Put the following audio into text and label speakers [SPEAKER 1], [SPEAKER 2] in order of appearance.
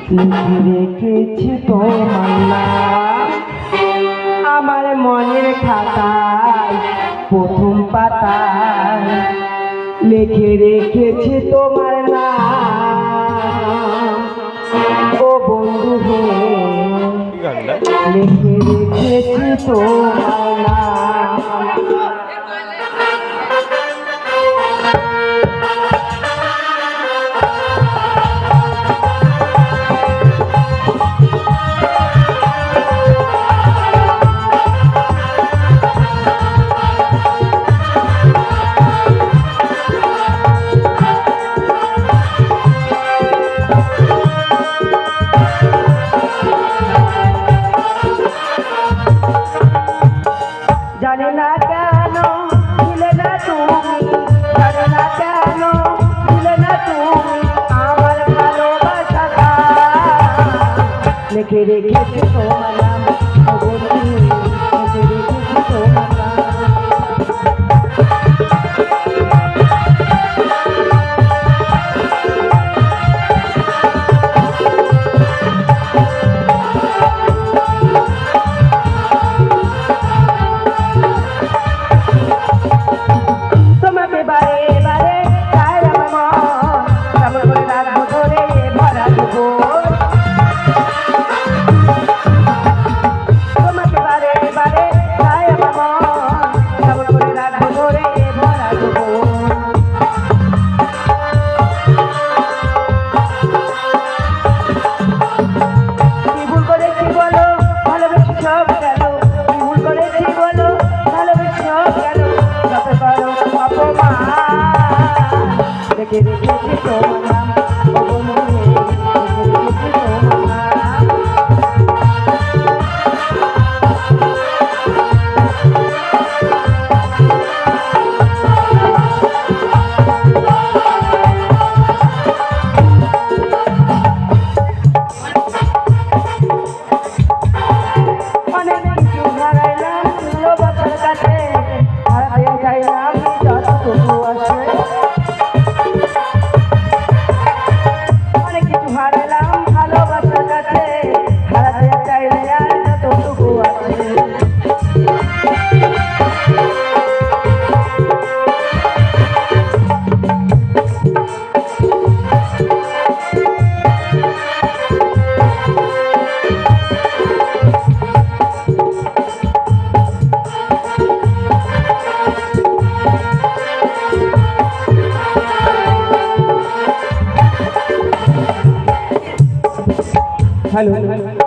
[SPEAKER 1] লিখে রেখেছি তোমার নাম আমার মনের খাতায় প্রথম পাতায় লিখে রেখেছি তোমার নাম ও বন্ধু হে লিখে রেখেছি তোমার নাম। জানি না কেন দিলে না তুমি, জানি না কেন দিলে না তুমি আমার ভালোবাসাটা লিখে রেখেছি তোমার নাম ও বন্ধু লিখে রেখেছি তোমার নাম। লিখে রেখেছি তোমার নাম ও বন্ধু লিখে রেখেছি তোমার নাম। অনেক কিছু হারাইলাম ভালোবাসার কাছে হারাতে চাইলাম যতটুকু আসে हेलो।